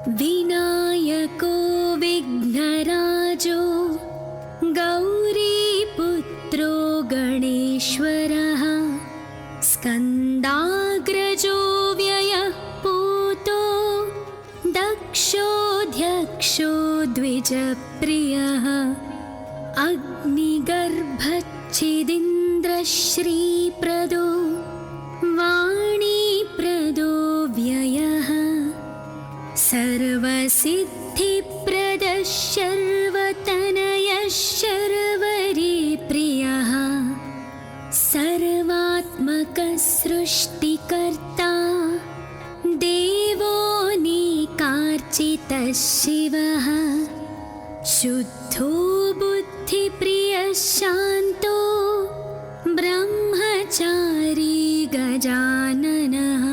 विनायको विघ्नराजो गौरीपुत्रो गणेश्वरः स्कन्दाग्रजो व्ययः पूतो दक्षोऽध्यक्षो द्विजप्रियः अग्निगर्भच्छिदिन्द्रश्रीप्रदो वाणीप्रदो व्ययः सर्वसिद्धिप्रदः शर्वतनयः शर्वरीप्रियः सर्वात्मकः सृष्टिकर्ता देवोऽनेकार्चितः शिवः शुद्धो बुद्धिप्रियः शान्तो ब्रह्मचारी गजाननः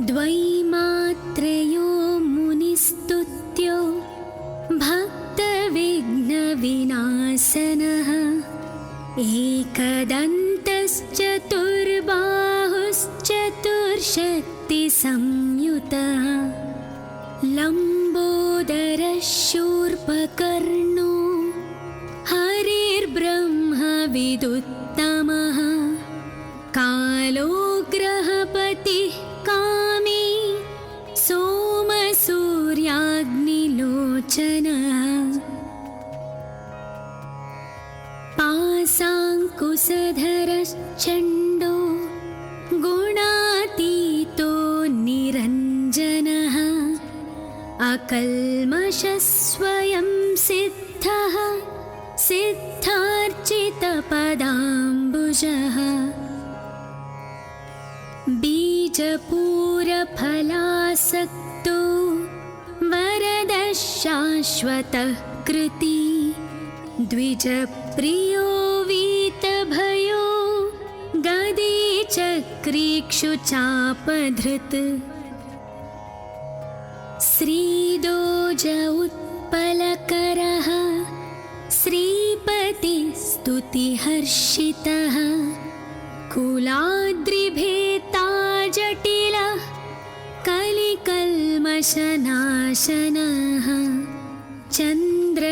द्वैमात्रयो मुनिस्तुत्यो भक्तविघ्नविनाशनः एकदन्तश्चतुर्बाहुश्चतुर्शक्तिसंयुतः लम्बोदरः शूर्पकर्णो हरिर्ब्रह्मविदुत्तमः कालो ग्रहपतिः कामी सोमसूर्याग्निलोचनः पाशाङ्कुशधरश्चण्डो गुणातीतो निरञ्जनः अकल्मषः स्वयं सिद्धः सिद्धार्चितपदाम्बुजः बीजपूरफलासक्तो वरदः शाश्वतः कृती द्विजप्रियो वीतभयो गदीचक्रीक्षुचापधृत् श्रीदोज उत्पलकरः श्रीपतिस्तुतिहर्षितः कुलाद्रिभेता जटिलः कलिकल्मषनाशनः चन्द्रचूडामणिः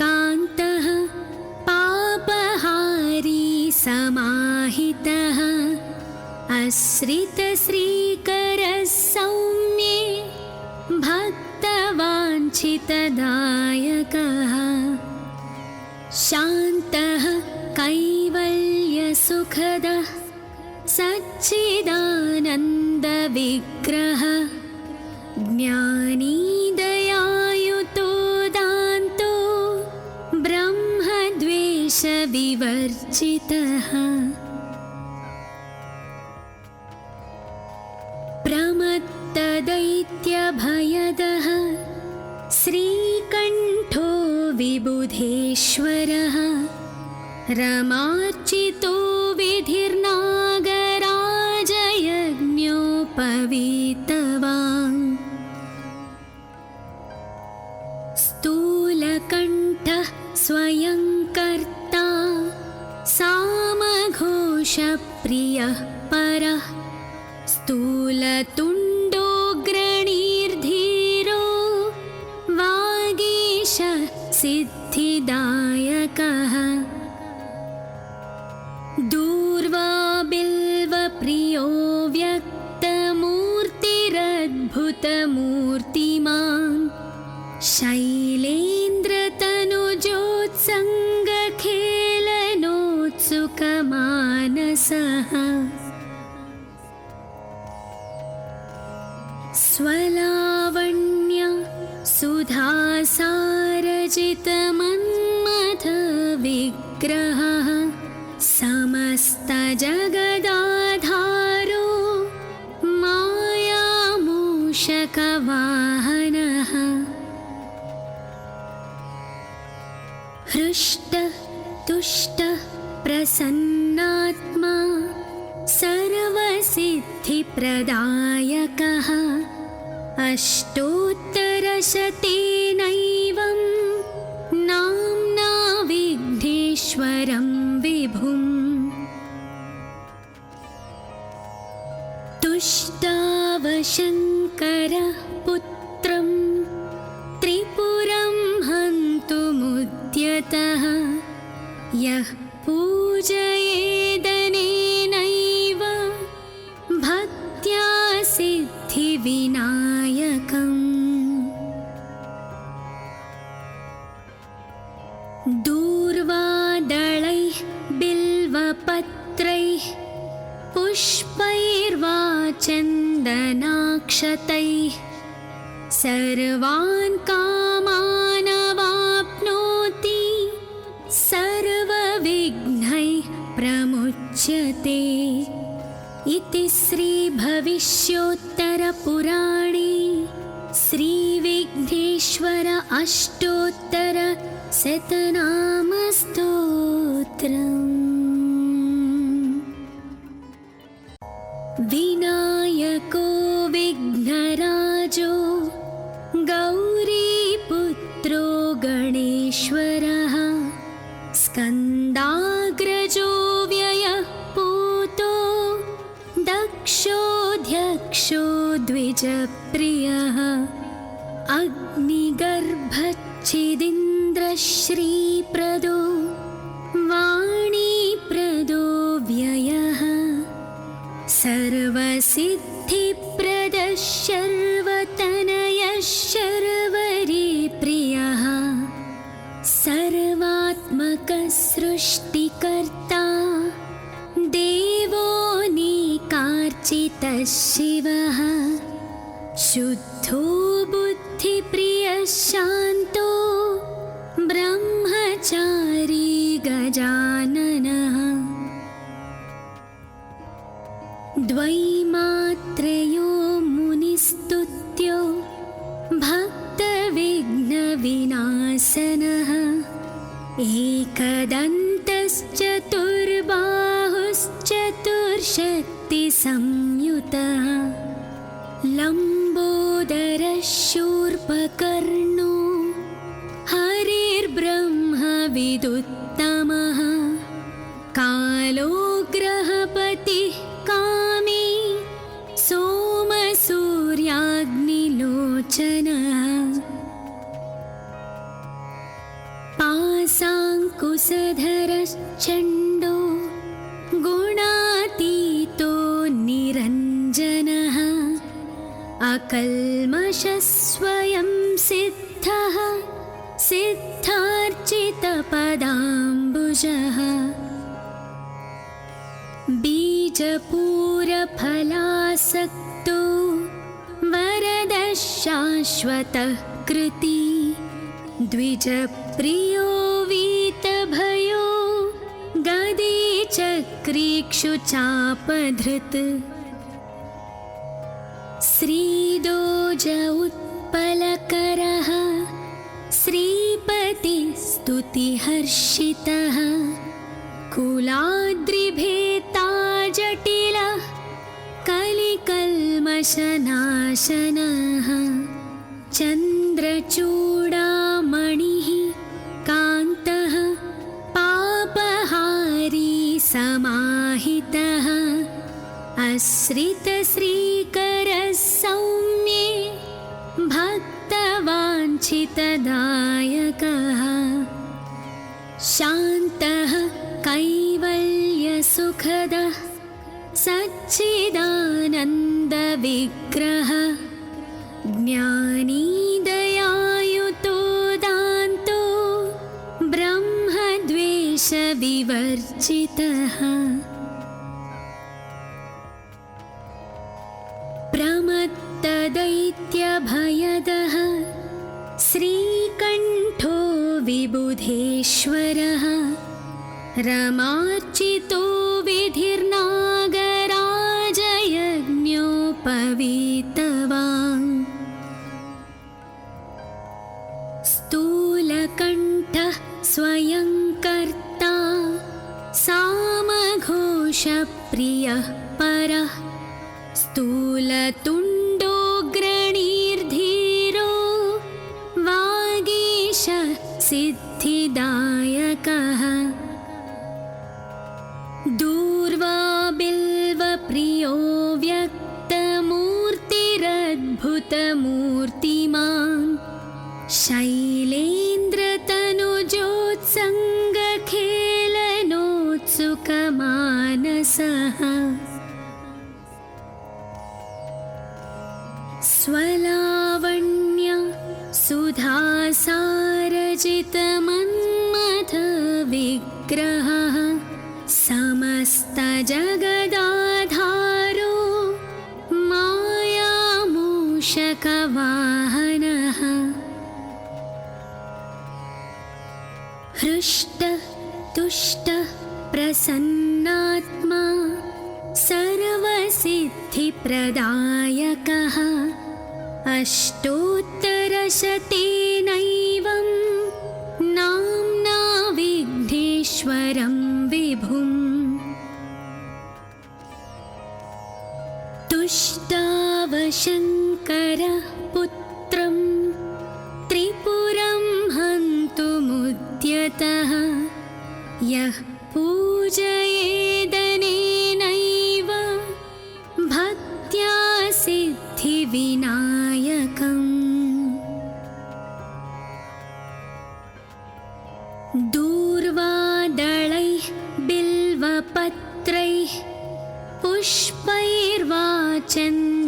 कान्तः पापहारी समाहितः आश्रितश्रीकरः सौम्ये भक्तवाञ्छितदायकः शान्तः कैवल्यसुखदः सच्चिदानन्दविग्रहः ज्ञानी दयायुतो दान्तो ब्रह्मद्वेषविवर्जितः प्रमत्तदैत्यभयदः श्रीकण्ठो विबुधेश्वरः रमार्चितो विधिर्नागराजयज्ञोपवीतवान् स्थूलकण्ठः स्वयं कर्ता सामघोषप्रियः परः स्थूलतुण्डोऽग्रणीर्धीरो वागीशः सिद्धिदायकः दूर्वाबिल्वप्रियो व्यक्तमूर्तिरद्भुतमूर्तिमान् शैलेन्द्रतनुजोत्सङ्गखेलनोत्सुकमानसः स्वलावण्य सुधासारजितमन्मथविग्रहः समस्तजगदाधारो मायामूषकवाहनः हृष्टः तुष्टः प्रसन्नात्मा सर्वसिद्धिप्रदायकः अष्टोत्तरशतेनैवं नाम्ना विघ्नेश्वरं विभुम् दुष्टावशङ्करः पुत्रं त्रिपुरं हन्तुमुद्यतः यः पूजयेदनेनैव भक्त्या सिद्धिविनायकम् दूर्वादलैः बिल्वपत्रैः पुष्पैर्वा चन्दनाक्षतैः सर्वान् कामानवाप्नोति सर्वविघ्नैः प्रमुच्यते इति श्रीभविष्योत्तरपुराणे श्रीविघ्नेश्वर अष्टोत्तरशतनामस्तोत्रम्। विनायको विघ्नराजो गौरीपुत्रो गणेश्वरः स्कन्दाग्रजो व्ययः पूतो दक्षोऽध्यक्षो द्विजप्रियः अग्निगर्भच्छिदीन्द्रश्रीप्रदो वाणीप्रदो व्ययः सर्वसिद्धिप्रदः शर्वतनयः शर्वरीप्रियः सर्वात्मकः सृष्टिकर्ता देवोऽनेकार्चितः शिवः शुद्धो बुद्धिप्रियः शान्तो ब्रह्मचारी गजाननः द्वैमात्रयो मुनिस्तुत्यो भक्तविघ्नविनाशनः एकदन्तश्चतुर्बाहुश्चतुर्शक्तिसंयुतः लम्बोदरः शूर्पकर्णो हरिर्ब्रह्मविदुत्तमः कालो ग्रहपतिः कामी सोमसूर्याग्निलोचनः पाशाङ्कुशधरश्चण्डो गुणातीतो निरञ्जनः अकल्मषः स्वयं सिद्धः सिद्धार्चितपदाम्बुजः बीजपूरफलासक्तो वरदः शाश्वतः कृती द्विजप्रियो वीतभयो गदी चक्रीक्षुचापधृत् श्रीदोज उत्पलकरः श्रीपतिस्तुतिहर्षितः कुलाद्रिभेता जटिलः कलिकल्मषनाशनः चन्द्रचूडामणिः कान्तः पापहारी समाहितः आश्रितश्रीकरः सौम्ये भक्तवाञ्छितदायकः शान्तः कैवल्यसुखदः सच्चिदानन्दविग्रहः ज्ञानी दयायुतो दान्तो ब्रह्मद्वेषविवर्जितः प्रमत्तदैत्यभयदः श्रीकण्ठो विबुधेश्वरः रमार्चितो विधिर्नागराजयज्ञोपवीतवान् स्थूलकण्ठः स्वयं कर्ता सामघोषप्रियः परः स्थूलतुण्डोऽग्रणीर्धीरो वागीशः सिद्धिदायकः दूर्वा बिल्वप्रियो व्यक्त अद्भुतमूर्तिमान् शैलेन्द्रतनुजोत्सङ्गखेलनोत्सुकमानसः स्वलावण्य सुधासारजितमन्मथविग्रहः समस्तजगदाधारो मायामूषकवाहनः हृष्टतुष्टः प्रसन्नात्मा सर्वसिद्धिप्रदायकः अष्टोत्तरशतेनैवं नाम्ना विघ्नेश्वरं विभुम् तुष्टावशङ्करः पुत्रं त्रिपुरं हन्तुमुद्यतः यः पूजयेदनेनैव भक्त्या सिद्धिविनायकम् दूर्वादलैः बिल्वपत्रैः पुष्पैर्वा चन्दनाक्षतैः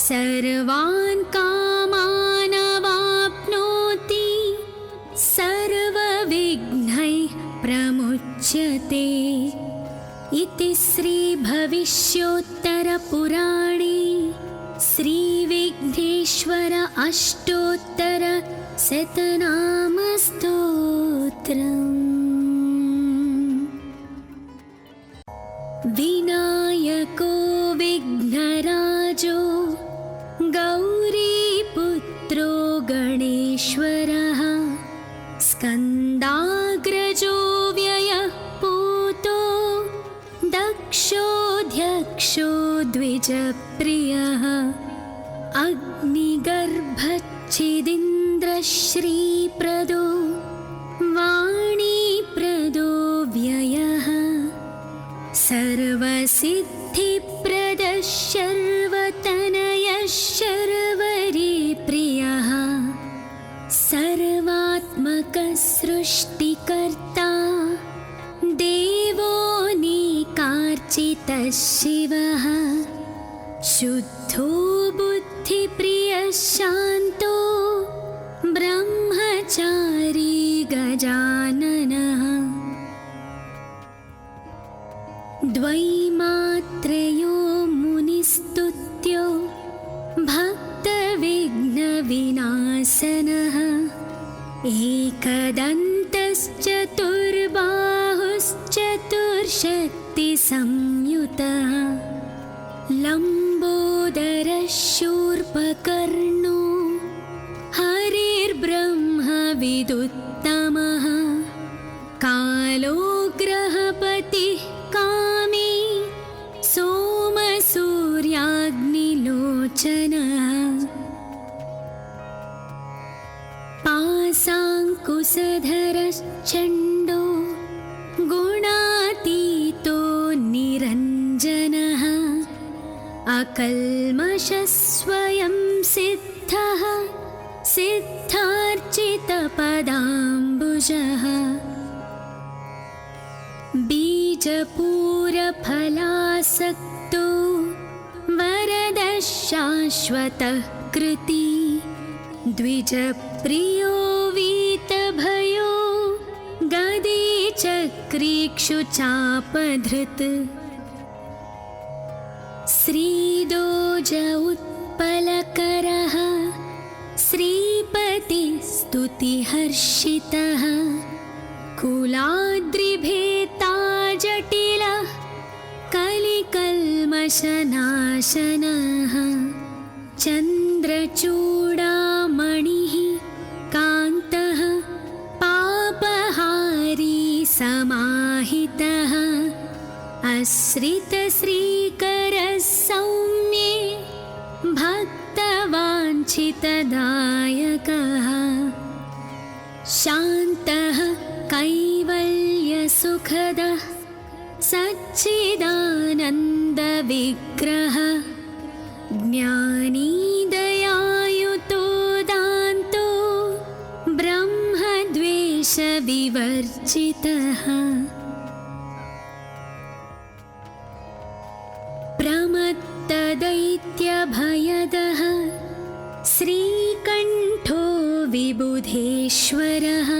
सर्वान् कामानवाप्नोति सर्वविघ्नैः प्रमुच्यते इति श्रीभविष्योत्तरपुराणे श्रीविघ्नेश्वर अष्टोत्तरशतनामस्तोत्रम्। विनायको विघ्नराजो गौरीपुत्रो गणेश्वरः स्कन्दाग्रजो व्ययः पूतो दक्षोऽध्यक्षो द्विजप्रियः अग्निगर्भच्छिदीन्द्रश्रीप्रदो वाणीप्रदो व्ययः सर्वसिद्धिप्रदः शर्वतनयः शर्वरीप्रियः सर्वात्मकः सृष्टिकर्ता देवो निकार्चितः शिवः शुद्धो बुद्धिप्रियः शान्तो ब्रह्मचारी गजाननः द्वैमात्रयो मुनिस्तुत्यो भक्तविघ्नविनाशनः एकदन्तश्चतुर्बाहुश्चतुर्शक्तिसंयुतः लम्बोदरः शूर्पकर्णो हरिर्ब्रह्मविदुत्तमः कालो ग्रहपतिः कामी सोमसूर्याग्निलोचनः पाशाङ्कुशधरश्चण्डो गुणातीतो निरञ्जनः अकल्मषः स्वयं सिद्धः सिद्धार्चितपदाम्बुजः बीजपूरफलासक्तो वरदः शाश्वतः कृती द्विजप्रियो वीतभयो गदी चक्रीक्षुचापधृत् श्रीदोज उत्पलकरः श्रीपतिस्तुतिहर्षितः कुलाद्रिभेता जटिलः कलिकल्मषनाशनः चन्द्रचूडामणिः कान्तः पापहारी समाहितः आश्रितश्रीकरः सौम्ये भक्तवाञ्छितदायकः शान्तः कैवल्यसुखदः सच्चिदानन्दविग्रहः ज्ञानी दयायुतो दान्तो ब्रह्मद्वेषविवर्जितः प्रमत्तदैत्यभयदः श्रीकण्ठो विबुधेश्वरः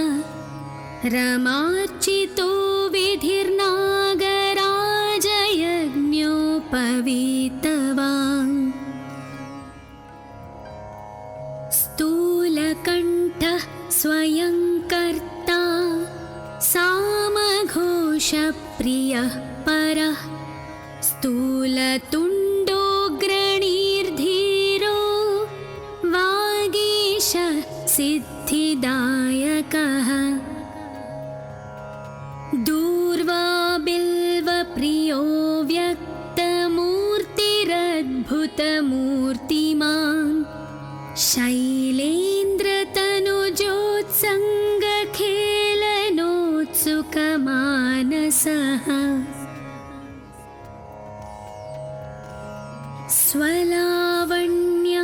रमार्चितो विधिर्नागराजयज्ञोपवीतवान् स्थूलकण्ठः स्वयं कर्ता सामघोषप्रियः परः स्थूलतुण्डोऽग्रणीर्धीरो वागीश सिद्धिदायकः दूर्वा बिल्वप्रियो व्यक्तमूर्तिरद्भुतमूर्तिमान् शैलेन्द्रतनुजोत्सङ्गखेलनोत्सुकमानसः स्वलावण्य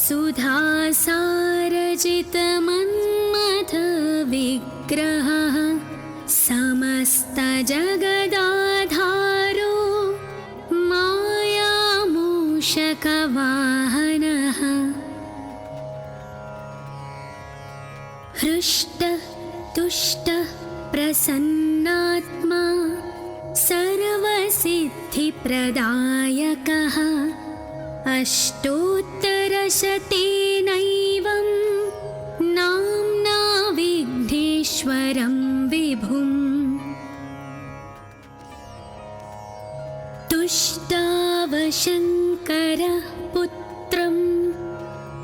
सुधासारजितमन्मथविग्रहः समस्तजगदाधारो मायामूषकवाहनः हृष्टः तुष्टः प्रसन्नात्मा सर्वसिद्धिप्रदायकः अष्टोत्तरशतेनैवं नाम्ना विघ्नेश्वरं विभुम् तुष्टावशङ्करः पुत्रं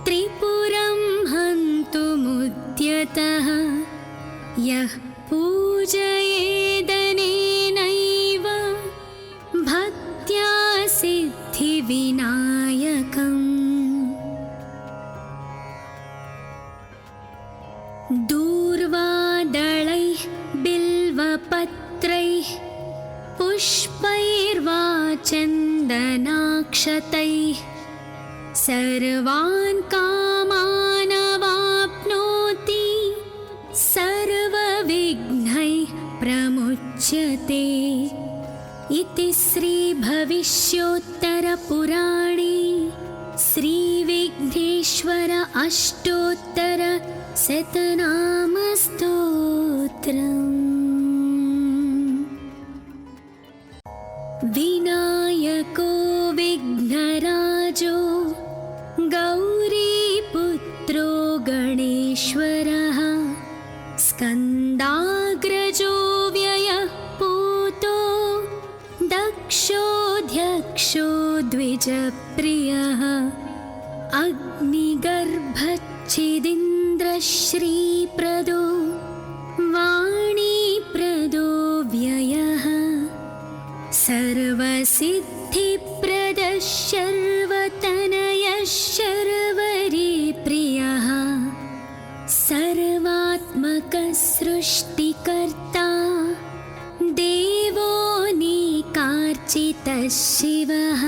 त्रिपुरं हन्तुमुद्यतः यः पूजयेदनेनैव भक्त्या सिद्धिविनायकम् दूर्वादलैः बिल्वपत्रैः पुष्पैर्वा चन्दनाक्षतैः सर्वान् कामानवाप्नोति सर्वविघ्नैः प्रमुच्यते इति श्रीभविष्योत्तरपुराणे श्रीविघ्नेश्वर अष्टोत्तरशतनामस्तोत्रम्। विनायको विघ्नराजो गौरीपुत्रो गणेश्वरः स्कन्दाग्रजो व्ययः पूतो दक्षोऽध्यक्षो द्विजप्रियः अग्निगर्भच्छिदिन्द्रश्रीप्रदो वाणीप्रदो व्ययः सर्वसिद्धिप्रदः शर्वतनयः शर्वरीप्रियः सर्वात्मकः सृष्टिकर्ता देवोऽनेकार्चितः शिवः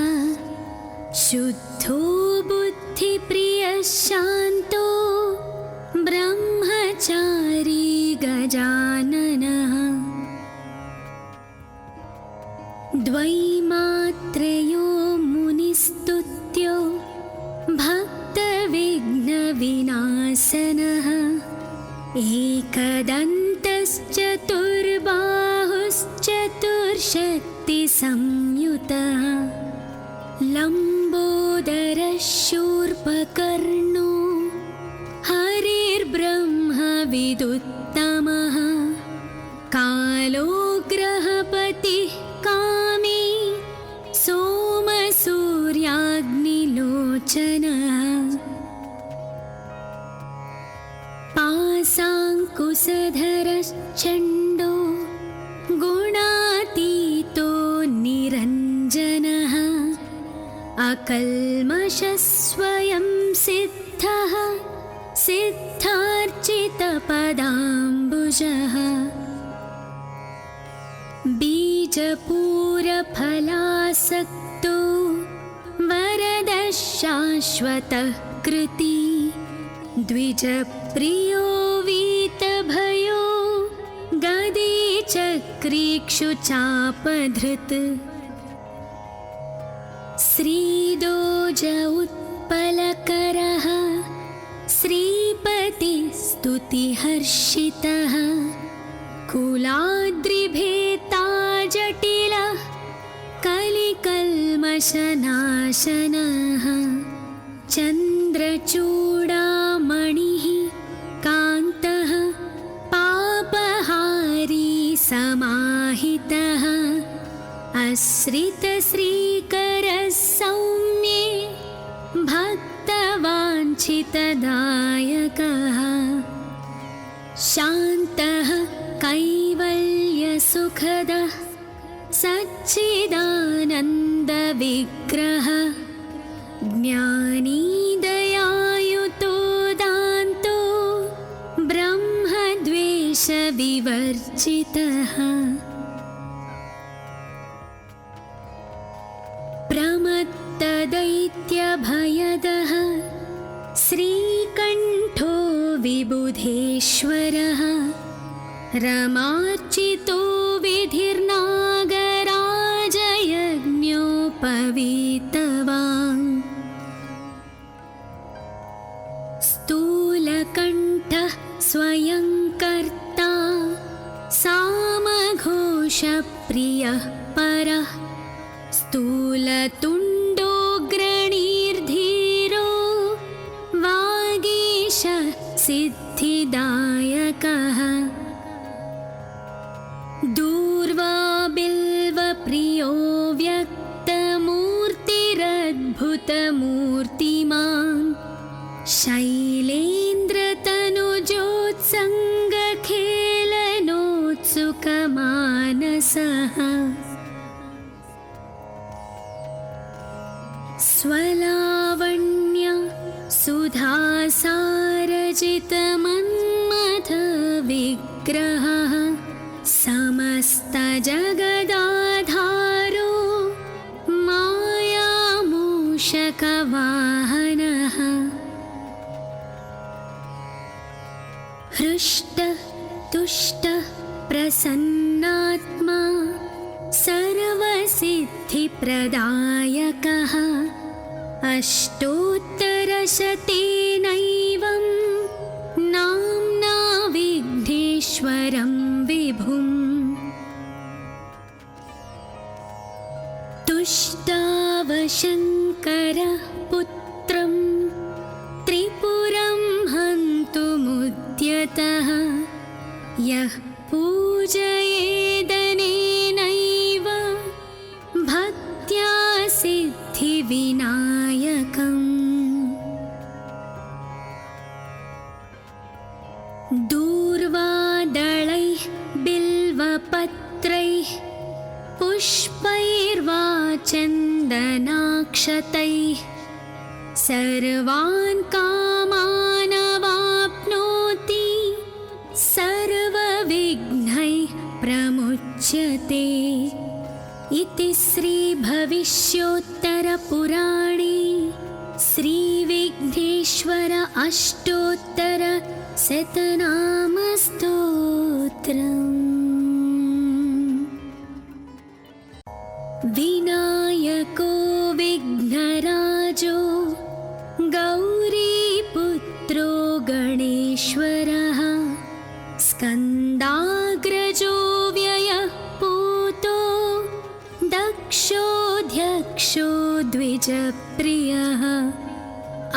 शुद्धो बुद्धिप्रियः शान्तो ब्रह्मचारी गजाननः द्वैमात्रयो मुनिस्तुत्यो भक्तविघ्नविनाशनः एकदन्तश्चतुर्बाहुश्चतुर्शक्तिसंयुतः लम्बोदरः शूर्पकर्णो हरिर्ब्रह्मविदुत्तमः कालो ग्रहपतिः कामी सोमसूर्याग्निलोचनः पाशाङ्कुशधरश्चण्डो गुणातीतो निरञ्जनः अकल्मषः स्वयं सिद्धः सिद्धार्चितपदाम्बुजः बीजपूरफलासक्तो वरदः शाश्वतः कृति द्विजप्रियो वीतभयो गदे चक्रीक्षुचापधृत् श्रीदोज उत्पलकरः श्रीपतिस्तुतिहर्षितः कुलाद्रिभेता जटिलः कलिकल्मषनाशनः चन्द्रचूडामणिः कान्तः पापहारी समाहितः आश्रितश्रीकरः सौम्ये भक्तवाञ्छितदायकः शान्तः कैवल्यसुखदः सच्चिदानन्दविग्रहः ज्ञानी दयायुतो दान्तो ब्रह्मद्वेषविवर्जितः प्रमत्तदैत्यभयदः श्रीकण्ठो विबुधेश्वरः रमार्चितो विधिर्नागराजयज्ञोपवीतवान् स्थूलकण्ठः स्वयं कर्ता सामघोषप्रियः परः स्थूलतुण्डोऽग्रणीर्धीरो वागीश सिद्धिदायकः दूर्वा बिल्वप्रियो व्यक्तमूर्तिरद्भुतमूर्तिमान् शैलेन्द्रतनुजोत्सङ्गखेलनोत्सुकमानसः स्वलावण्य सुधासारजितमन्मथविग्रहः समस्तजगदाधारो मायामूषकवाहनः हृष्टः तुष्टः प्रसन्नात्मा सर्वसिद्धिप्रदायकः अष्टोत्तरशतेनैवं नाम्ना विघ्नेश्वरं विभुम् तुष्टावशङ्करः पुत्रं त्रिपुरं हन्तुमुद्यतः यः पूजयेदनेनैव भक्त्या सिद्धिविनायकम् दूर्वादलैः बिल्वपत्रैः पुष्पैर्वा चन्दनाक्षतैः सर्वान् कामानवाप्नोति सर्वविघ्नैः प्रमुच्यते इति श्रीभविष्योत्तरपुराणे श्रीविघ्नेश्वर अष्टोत्तरशतनामस्तोत्रम् विनायको विघ्नराजो गौरीपुत्रो गणेश्वरः स्कन्दाग्रजो व्ययः पूतो दक्षोऽध्यक्षो द्विजप्रियः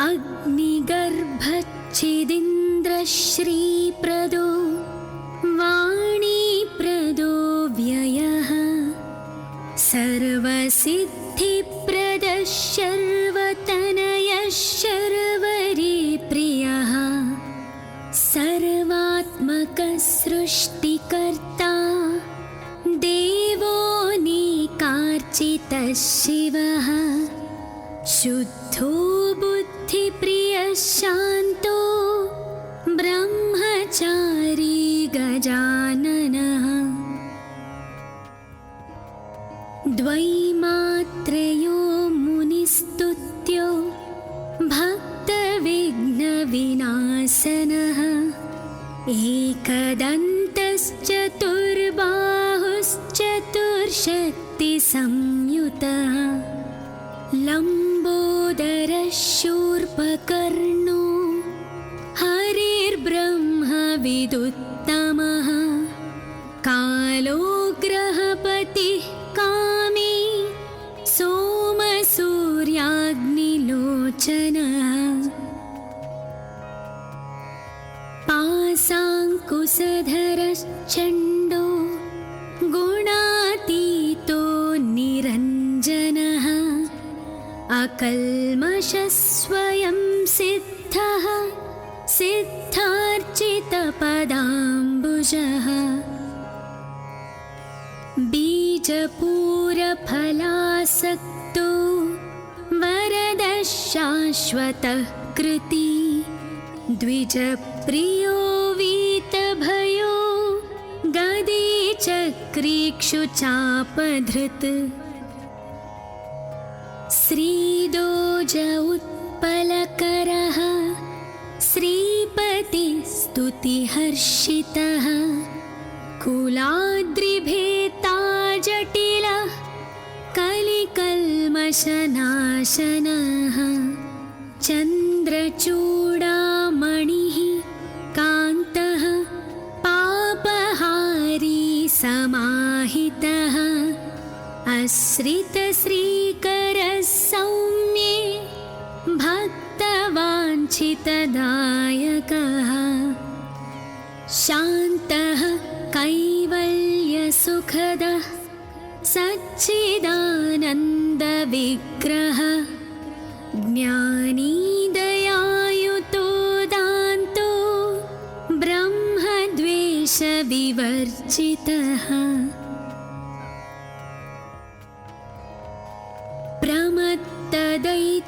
अग्निगर्भच्छिदिन्द्रश्रीप्रदो वाणीप्रदो व्ययः सर्वसिद्धिप्रदः शर्वतनयः शर्वरीप्रियः सर्वात्मकः सृष्टिकर्ता देवोऽनेकार्चितः शिवः शुद्धो बुद्धिप्रियः शान्तो ब्रह्मचारी गजाननः द्वैमात्रयो मुनिस्तुत्यो एकदन्तश्चतुर्बाहुश्चतुर्शक्तिसंयुतः लम्बोदरशूर्पकर्णो हरिर्ब्रह्मविदुत्तमः कालो ग्रहपतिः कामी सोमसूर्याग्निलोचनः पासाङ्कुशधरश्चण्डो गुणातीतो निरञ्जनः अकल्मषस्वयं सिद्धः सिद्धार्चितपदाम्बुजः बीजपूरफलासक्तो वरदः शाश्वतः कृती द्विजप्रियो वीतभयो गदीचक्रीक्षुचापधृत् श्रीदोज उत्पलकरः श्रीपतिस्तुतिहर्षितः कुलाद्रिभेता जटिलः कलिकल्मषनाशनः चन्द्रचूडामणिः कान्तः पापहारी समाहितः आश्रितश्रीकरः सौम्ये भक्तवाञ्छितदायकः शान्तः कैवल्यसुखदः सच्चिदानन्दविग्रहः ज्ञानी दयायुतो दान्तो ब्रह्मद्वेषविवर्जितः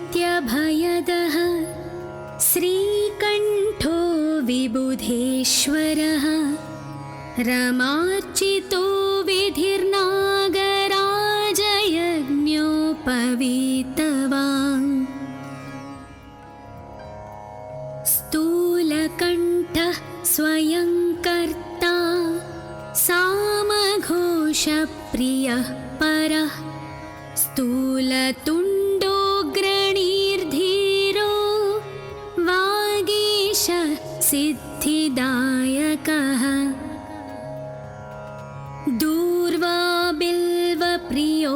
प्रमत्तदैत्यभयदः श्रीकण्ठो विबुधेश्वरः रमार्चितो विधिर्नागराजयज्ञोपवीतवान् स्थूलकण्ठः स्वयं कर्ता सामघोषप्रियः परः स्थूलतुण्डोऽग्रणीर्धीरो वागीशः सिद्धिदायकः दूर्वा बिल्वप्रियो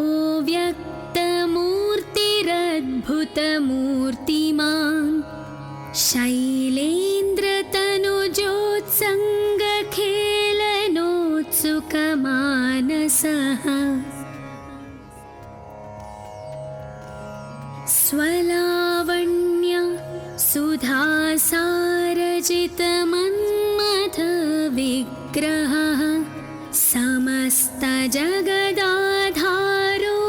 व्यक्तमूर्तिरद्भुतमूर्तिमान् शैलेन्द्रतनुजोत्सङ्गखेलनोत्सुकमानसः स्वलावण्य सुधासारजितमन्मथविग्रहः समस्तजगदाधारो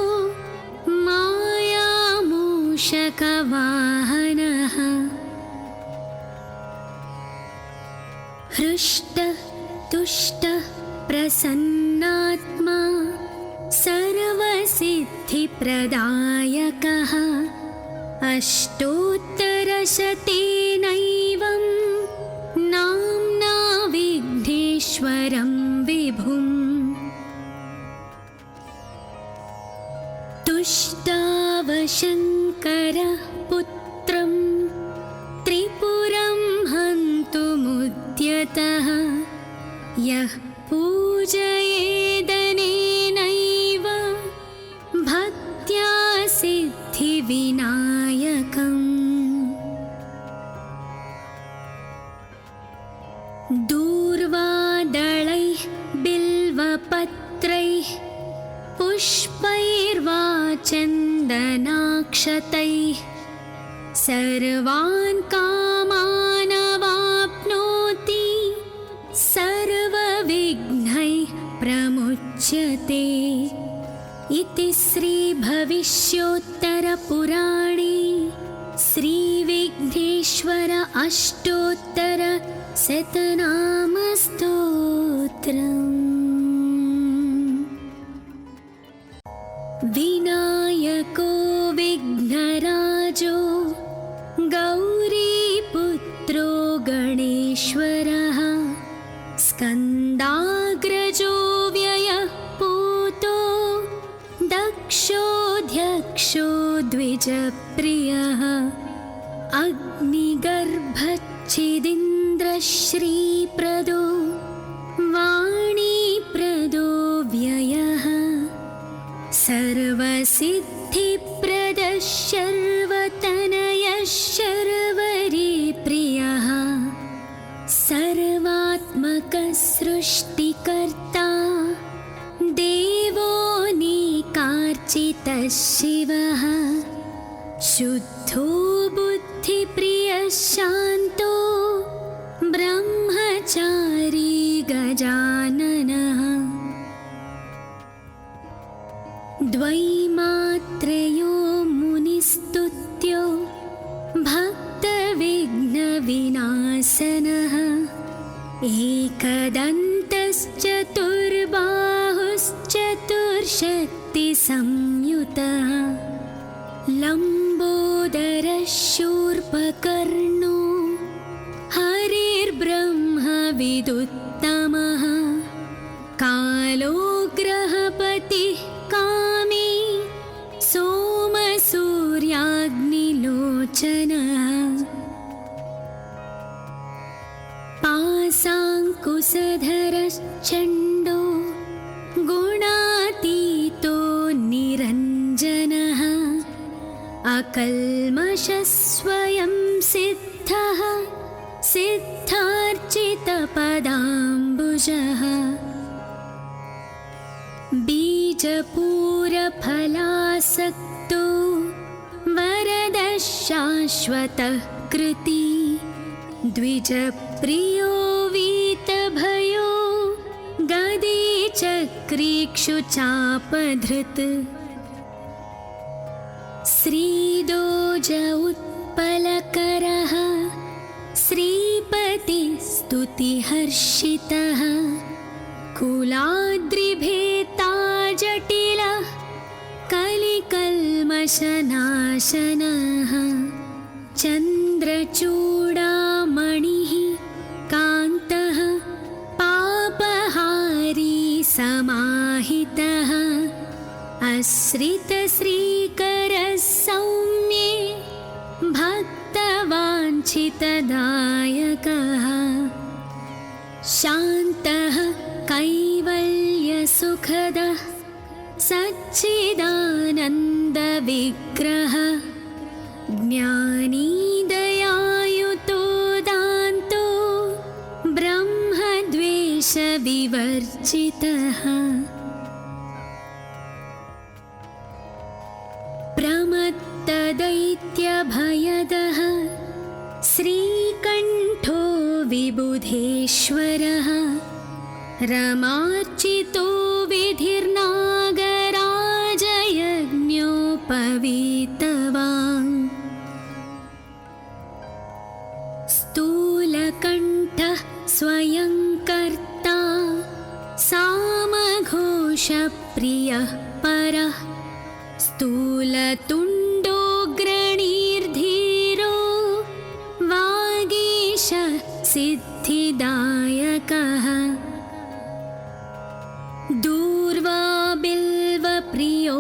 मायामूषकवाहनः हृष्टः तुष्टः प्रसन्नात्मा सर्वसिद्धिप्रदायकः अष्टोत्तरशतेनैवं नाम्ना विघ्नेश्वरं विभुम् तुष्टावशङ्करः पुत्रं त्रिपुरं हन्तुमुद्यतः यः पूजयेदनेनैव भक्त्या सिद्धिविनायकम् दूर्वादलैः बिल्वपत्रैः पुष्पैर्वा चन्दनाक्षतैः सर्वान् कामानवाप्नोति सर्वविघ्नैः प्रमुच्यते इति श्रीभविष्योत्तरपुराणे श्रीविघ्नेश्वर अष्टोत्तरशतनामस्तोत्रम्। विनायको विघ्नराजो गौरीपुत्रो गणेश्वरः दक्षोऽध्यक्षो द्विजप्रियः अग्निगर्भच्छिदिन्द्रश्रीप्रदो वाणीप्रदो व्ययः सर्वसिद्धिप्रदः शर्वतनयः शर्वरीप्रियः सर्वात्मकः सृष्टिकर्ता देवोऽनेकार्चितः शिवः शुद्धो बुद्धिप्रियः शान्तो ब्रह्मचारी गजाननः द्वैमात्रयो मुनिस्तुत्यो भक्तविघ्नविनाशनः एकदन्तश्चतुर्बाहुश्चतुर्शक्तिसंयुतः लम्बोदरः शूर्पकर्णो हरिर्ब्रह्मविदुत्तमः कालो ग्रहपतिः कामी सोमसूर्याग्निलोचनः पाशाङ्कुशधरश्चण्डो गुणातीतो निरञ्जनः अकल्मषः स्वयं सिद्धः सिद्धार्चितपदाम्बुजः बीजपूरफलासक्तो वरदः शाश्वतः कृती द्विजप्रियो वीतभयो गदी चक्रीक्षुचापधृत् श्रीदोज उत्पलकरः श्रीपतिस्तुतिहर्षितः कुलाद्रिभेता जटिलः कलिकल्मषनाशनः चन्द्रचूडामणिः कान्तः पापहारी समाहितः आश्रितश्रीकरः सौम्ये भक्तवाञ्छितदायकः शान्तः कैवल्यसुखदः सच्चिदानन्दविग्रहः ज्ञानी दयायुतो दान्तो ब्रह्मद्वेषविवर्जितः प्रमत्तदैत्यभयदः श्रीकण्ठो विबुधेश्वरः रमार्चितो विधिर्नागराजयज्ञोपवीतवान् स्थूलकण्ठः स्वयं कर्ता सामघोषप्रियः परः स्थूलतुण्डोऽग्रणीर्धीरो वागीशः सिद्धिदायकः दूर्वाबिल्वप्रियो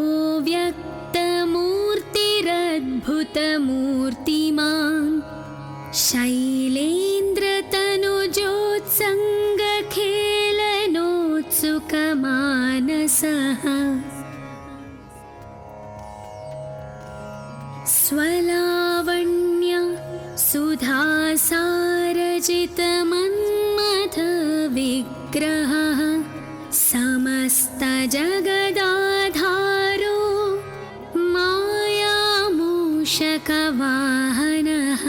व्यक्तमूर्तिरद्भुतमूर्तिमान् शैलेन्द्रतनुजोत्सङ्गखेलनोत्सुकमानसः स्वलावण्य सुधासारजितमन्मथविग्रहः समस्तजगदाधारो मायामूषकवाहनः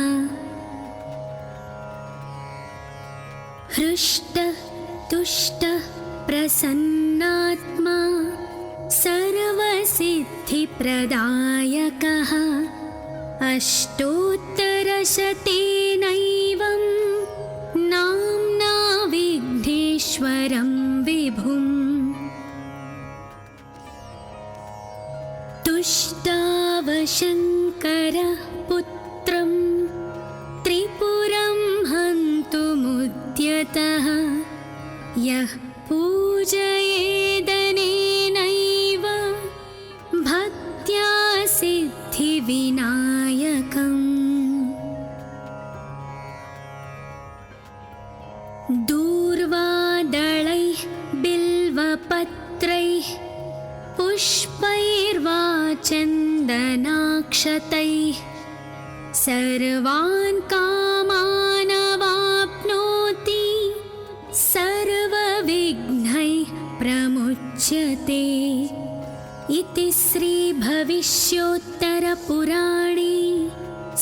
हृष्टः तुष्टः प्रसन्नात्मा सर्वसिद्धिप्रदायकः अष्टोत्तरशतेनैवं नाम्ना विघ्नेश्वरं विभुम् तुष्टावशङ्करः पुत्रं त्रिपुरं हन्तुमुद्यतः यः पूजयेदनेनैव भक्तिः सिद्धिविनायकम् दूर्वादलैः बिल्वपत्रैः पुष्पैर्वा चन्दनाक्षतैः सर्वान् कामानवाप्नोति सर्वविघ्नैः प्रमुच्यते इति श्रीभविष्योत्तरपुराणे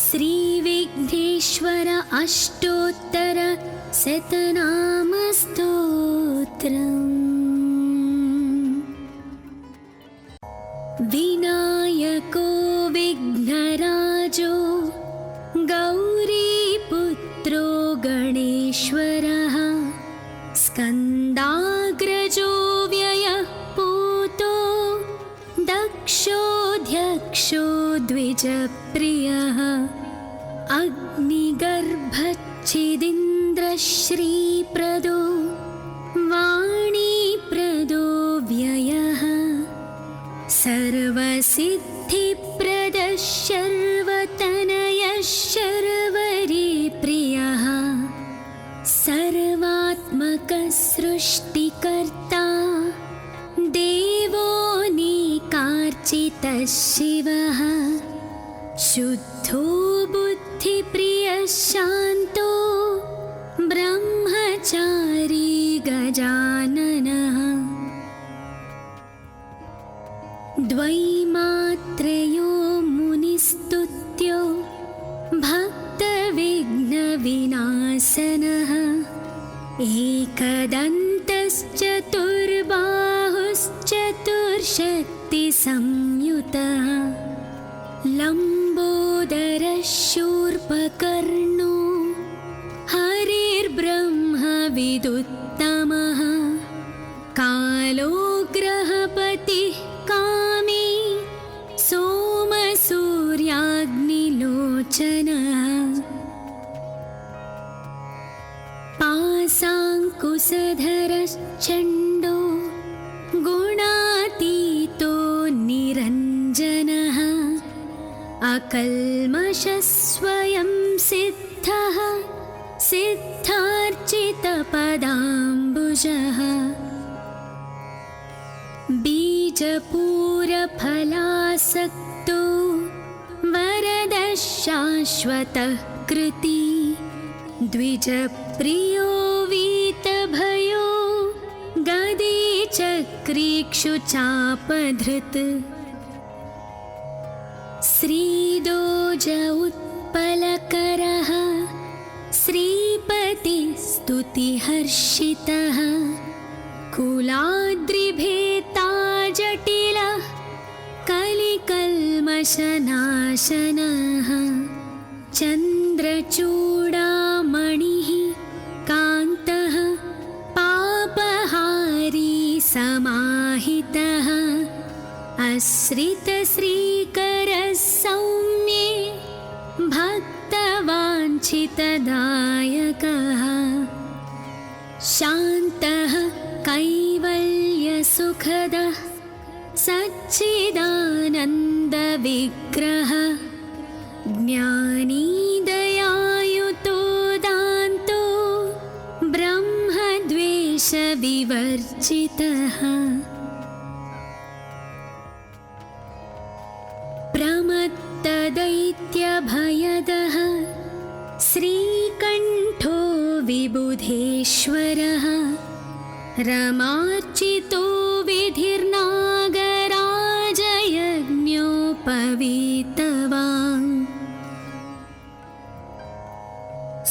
श्रीविघ्नेश्वर अष्टोत्तरशतनामस्तोत्रम्। विनायको विघ्नराजो गौरीपुत्रो गणेश्वरः स्कन्दाग्रजो व्ययः पूतो दक्षोऽध्यक्षो द्विजप्रियः अग्निगर्भच्छिदीन्द्रश्रीप्रदो वाणीप्रदो व्ययः सर्वसिद्धिप्रदः शर्वतनयः शर्वरीप्रियः सर्वात्मकः सृष्टिकर्ता देवोऽनेकार्चितः शिवः शुद्धो बुद्धिप्रियः शान्तो ब्रह्मचारी गजाननः द्वैमात्रयो मुनिस्तुत्यो भक्तविघ्नविनाशनः एकदन्तश्चतुर्बाहुश्चतुर्शक्तिसंयुतः लम्बोदरः शूर्पकर्णो हरिर्ब्रह्मविदुत्तमः कालो ग्रहपतिः कामी सोमसूर्याग्निलोचनः पाशाङ्कुशधरश्चण्डो गुणातीतो निरञ्जनः अकल्मषः स्वयं सिद्धः सिद्धार्चितपदाम्बुजः बीजपूरफलासक्तो वरदः शाश्वतः कृती द्विजप्रियो वीतभयो गदी चक्रीक्षुचापधृत् श्रीदोज उत्पलकरः श्रीपतिस्तुतिहर्षितः कुलाद्रिभेता जटिलः कलिकल्मषनाशनः चन्द्रचूडामणिः कान्तः पापहारी समाहितः आश्रितश्रीकरः सौम्ये भक्तवाञ्छितदायकः शान्तः कैवल्यसुखदः सच्चिदानन्दविग्रहः ज्ञानी दयायुतो दान्तो ब्रह्मद्वेषविवर्जितः प्रमत्तदैत्यभयदः श्रीकण्ठो विबुधेश्वरः रमार्चितो विधिर्नागराजयज्ञोपवीतवान्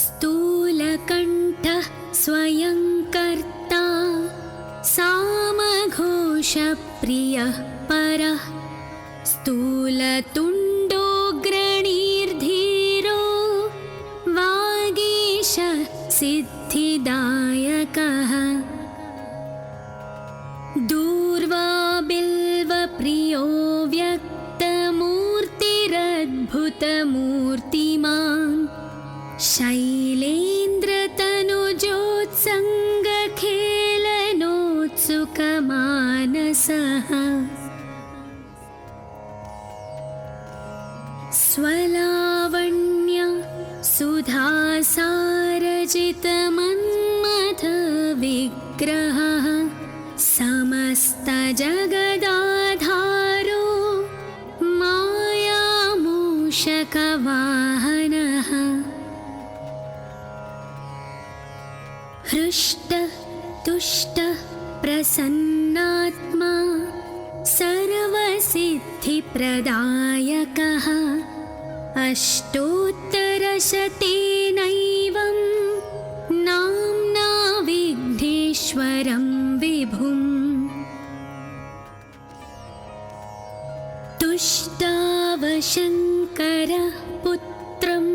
स्थूलकण्ठः स्वयं कर्ता सामघोषप्रियः परः स्थूलतुण्डोऽग्रणीर्धीरो वागीशः सिद्धिदायकः दूर्वाबिल्वप्रियो व्यक्तमूर्तिरद्भुतमूर्तिमान् शैलेन्द्रतनुजोत्सङ्गखेलनोत्सुकमानसः स्वलावण्य सुधासारजितमन्मथविग्रहः समस्तजगदाधारो मायामूषकवाहनः हृष्टः तुष्टः प्रसन्नात्मा सर्वसिद्धिप्रदायकः अष्टोत्तरशतेनैवं नाम्ना विघ्नेश्वरं विभुम् तुष्टावशङ्करः पुत्रं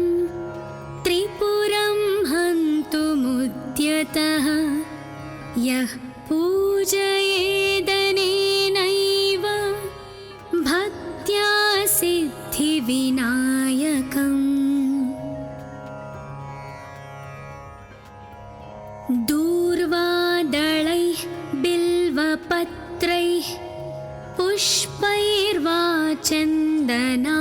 त्रिपुरं हन्तुमुद्यतः यः पूजयेदनेनैव भक्त्या सिद्धिविनायकम् दूर्वादळैः बिल्वपत्रैः पुष्पैर्वा चन्दनाक्षतैः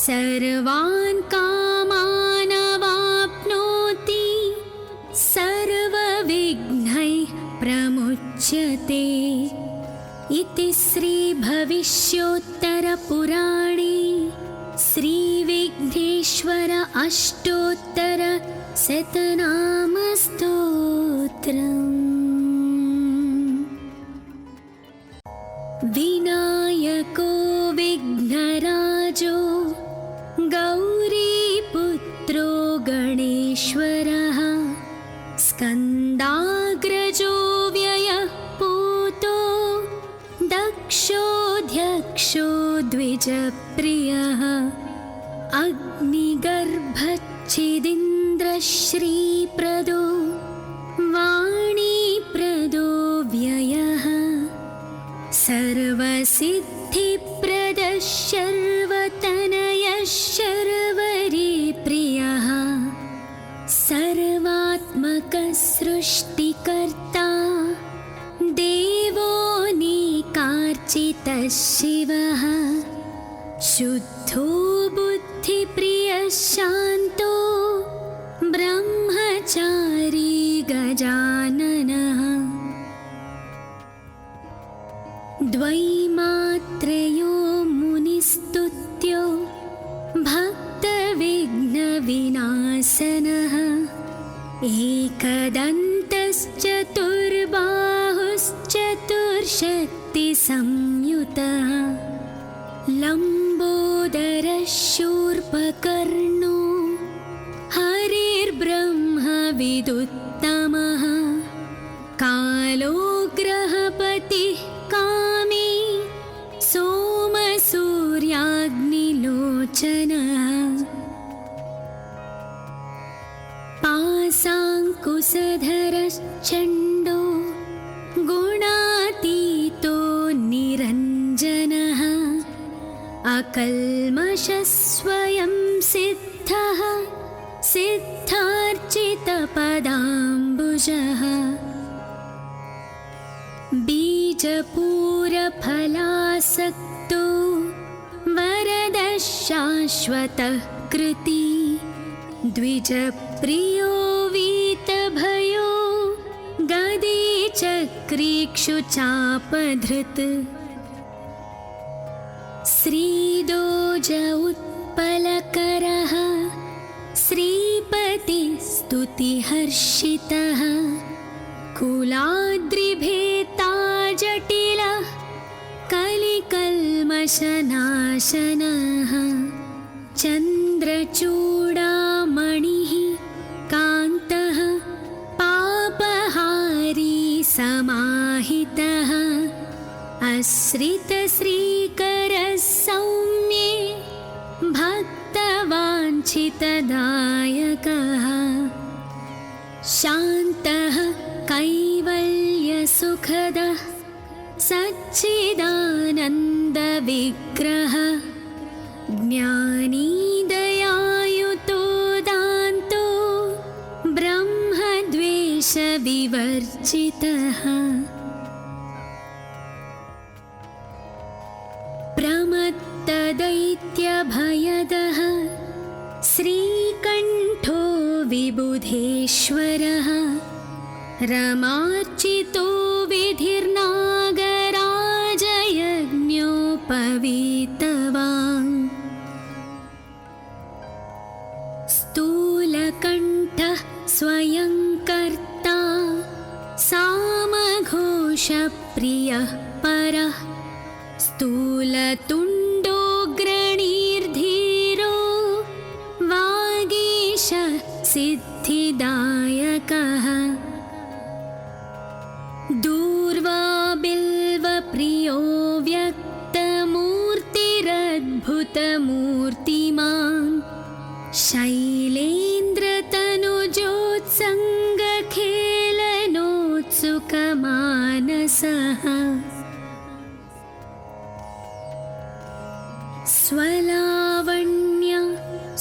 सर्वान् कामानवाप्नोति सर्वविघ्नैः प्रमुच्यते इति श्रीभविष्योत्तरपुराणे श्रीविघ्नेश्वर अष्टोत्तरशतनामस्तोत्रम्। विनायको विघ्नराजो गौरीपुत्रो गणेश्वरः स्कन्दाग्रजो व्ययः पूतो दक्षोऽध्यक्षो द्विजप्रियः अग्निगर्भच्छिदिन्द्रश्रीप्रदो वाणीप्रदो व्ययः सर्वसिद्धिप्रदः शर्वतनयः शर्वरीप्रियः सर्वात्मकः सृष्टिकर्ता देवो निकार्चितः शिवः शुद्धो बुद्धिप्रियः शान्तो ब्रह्मचारी गजाननः द्वैमात्रयो मुनिस्तुत्यो भक्तविघ्नविनाशनः एकदन्तश्चतुर्बाहुश्चतुर्शक्तिसंयुतः लम्बोदरः शूर्पकर्णो हरिर्ब्रह्मविदुत्तमः कालो ग्रहपतिः कामी सोमसूर्याग्निलोचनः पाशाङ्कुशधरश्चण्डो गुणातीतो निरञ्जनः अकल्मषः स्वयं सिद्धः सिद्धार्चितपदाम्बुजः बीजपूरफलासक्तो वरदः शाश्वतः कृती द्विजप्रियो वीतभयो गदी चक्रीक्षुचापधृत् श्रीदोज उत्पलकरः श्रीपतिस्तुतिहर्षितः कुलाद्रिभेता जटिलः कलिकल्मषनाशनः चन्द्रचूडामणिः कान्तः पापहारी समाहितः आश्रितश्रीकरः सौम्ये भक्तवाञ्छितदायकः शान्तः कैवल्यसुखदः सच्चिदानन्दविग्रहः ज्ञानी दयायुतो दान्तो ब्रह्मद्वेषविवर्जितः प्रमत्त सर्वदैत्यभयदः श्रीकण्ठो विबुधेश्वरः रमार्चितो विधिर्नागराजयज्ञोपवीतवान् स्थूलकण्ठः स्वयं कर्ता सामघोषप्रियः परः स्थूलतुण्डोऽग्रणीर्धीरो वागीश सिद्धिदायकः दूर्वा बिल्वप्रियो व्यक्तमूर्तिरद्भुतमूर्तिमान् शैलेन्द्रतनुजोत्सङ्गखेलनोत्सुकमानसः स्वलावण्य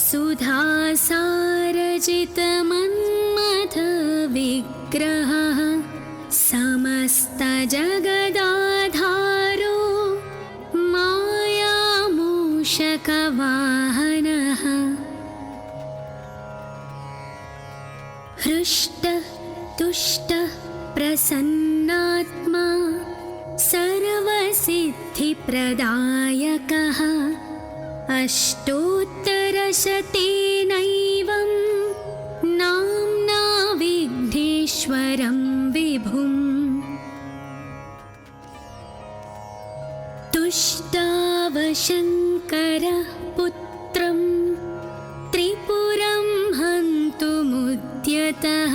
सुधासारजितमन्मथविग्रहः समस्तजगदाधारो मायामूषकवाहनः हृष्टः तुष्टः प्रसन्नात्मा सर्वसिद्धिप्रदायकः अष्टोत्तरशतेनैवं नाम्ना विघ्नेश्वरं विभुम् तुष्टावशङ्करः पुत्रं त्रिपुरं हन्तुमुद्यतः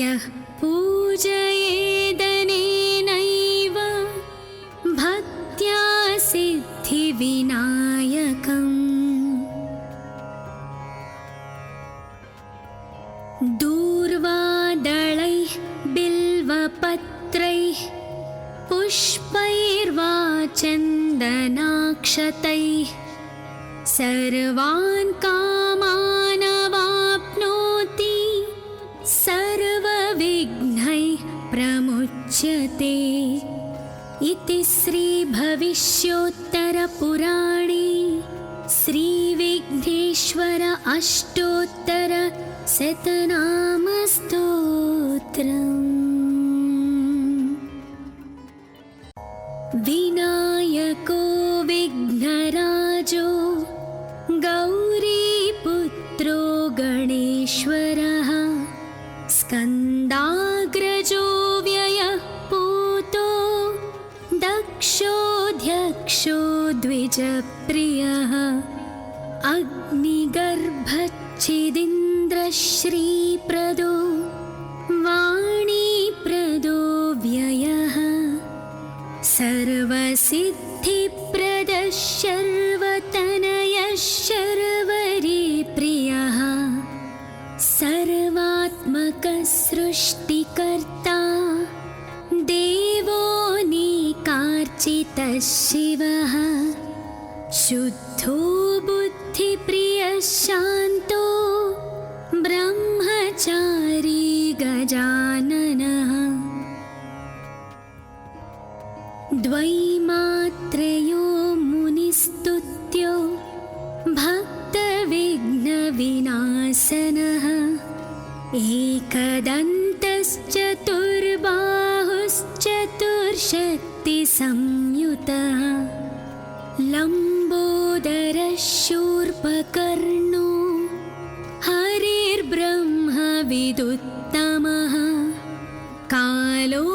यः पूजयेदनेनैव भक्त्या सिद्धिविनायकम् दूर्वादलैः बिल्वपत्रैः पुष्पैर्वा चन्दनाक्षतैः सर्वान् कामानवाप्नोति सर्वविघ्नैः प्रमुच्यते इति श्रीभविष्योत्तरपुराणे श्रीविघ्नेश्वर अष्टोत्तरशतनामस्तोत्रम्। विनायको विघ्नराजो गौरीपुत्रो गणेश्वरः स्कन्दाग्रजो व्ययः पूतो दक्षोऽध्यक्षो द्विजप्रियः अग्निगर्भच्छिदिन्द्रश्रीप्रदो वाणीप्रदो व्ययः सर्वसिद्धिप्रदः शर्वतनयः शर्वरीप्रियः सर्वात्मकः सृष्टिकर्ता देवोऽनेकार्चितः शिवः शुद्धो बुद्धिप्रियः शान्तो ब्रह्मचारी गजाननः द्वैमात्रयो मुनिस्तुत्यो भक्तविघ्नविनाशनः एकदन्तश्चतुर्बाहुश्चतुर्शक्तिसंयुतः लम्बोदरः शूर्पकर्णो हरिर्ब्रह्मविदुत्तमः कालोग्रहपतिः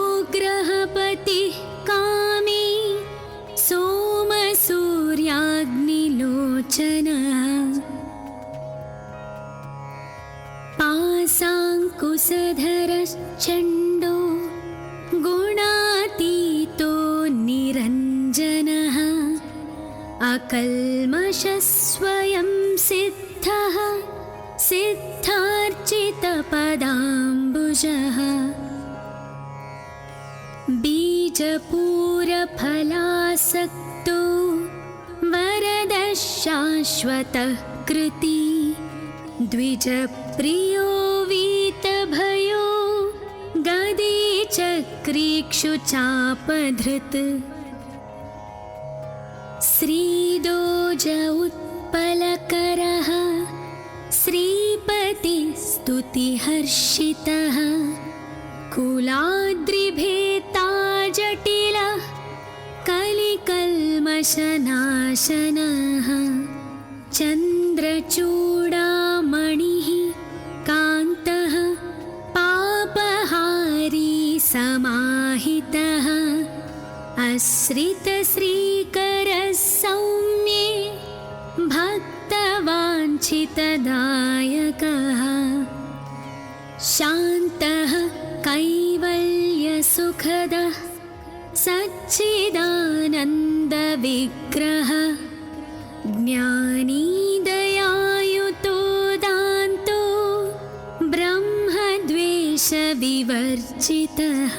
कामी सोमसूर्याग्निलोचनः पाशाङ्कुशधरश्चण्डो गुणातीतो निरञ्जनः अकल्मषः स्वयं सिद्धः सिद्धार्चितपदाम्बुजः बीजपूरफलासक्तो वरदः शाश्वतः कृती द्विजप्रियो वीतभयो गदी चक्रीक्षुचापधृत् श्रीरामचन्द्रः सरोज उत्पलकरः श्रीपतिस्तुतिहर्षितः कुलाद्रिभेता जटिलः कलिकल्मषनाशनः चन्द्रचूडामणिः कान्तः पापहारी समाहितः आश्रितश्रीकरः सौम्ये भक्तवाञ्छितदायकः शान्तः कैवल्यसुखदः सच्चिदानन्दविग्रहः ज्ञानी दयायुतो दान्तो ब्रह्मद्वेषविवर्जितः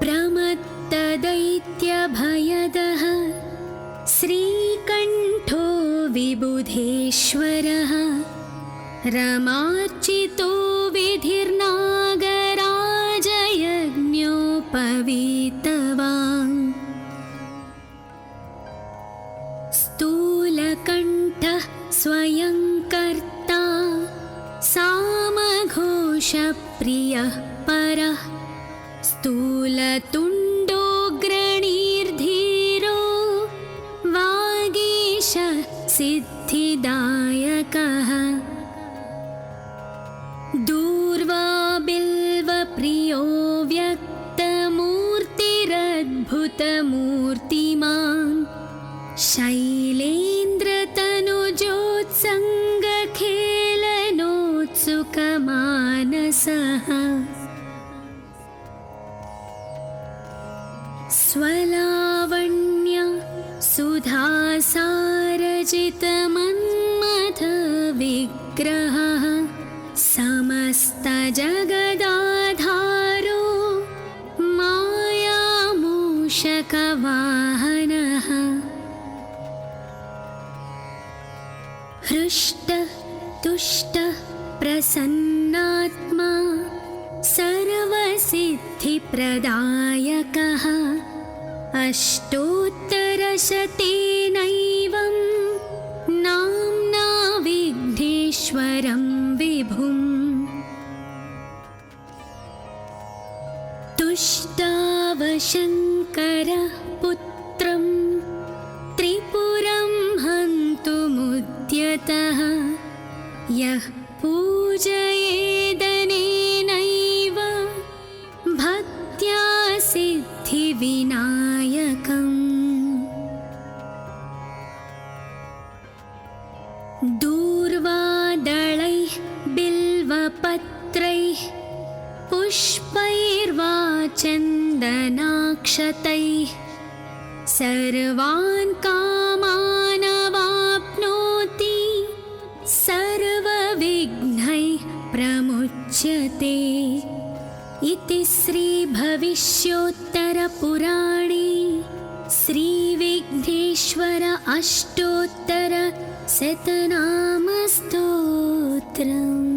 प्रमत्तदैत्यभयदः श्रीकण्ठो विबुधेश्वरः रमार्चितो विधिर्नागराजयज्ञोपवीतवान् स्थूलकण्ठः स्वयं कर्ता सामघोषप्रियः परः स्थूलतुण्डोऽग्रणीर्धीरो वागीश सिद्धिदायकः दूर्वा बिल्वप्रियो व्यक्तमूर्तिरद्भुतमूर्तिमान् शैलेन्द्रतनुजोत्सङ्गखेलनोत्सुकमानसः स्वलावण्य सुधासारजितमन्मथविग्रहः समस्तजगदाधारो मायामूषकवाहनः हृष्टः तुष्टः प्रसन्नात्मा सर्वसिद्धिप्रदायकः अष्टोत्तरशतेनैवं नाम्ना विघ्नेश्वरं विभुम् तुष्टावशङ्करः पुत्रं त्रिपुरं हन्तुमुद्यतः यः पूजयेदनेनैव भक्त्या सिद्धिविनायकम् दूर्वादलैः बिल्वपत्रैः पुष्पैर्वा चन्दनाक्षतैः सर्वान् कामानवाप्नोति सर्वविघ्नैः प्रमुच्यते इति श्रीभविष्योत्तरपुराणे श्रीविघ्नेश्वर अष्टोत्तरशतनामस्तोत्रम्।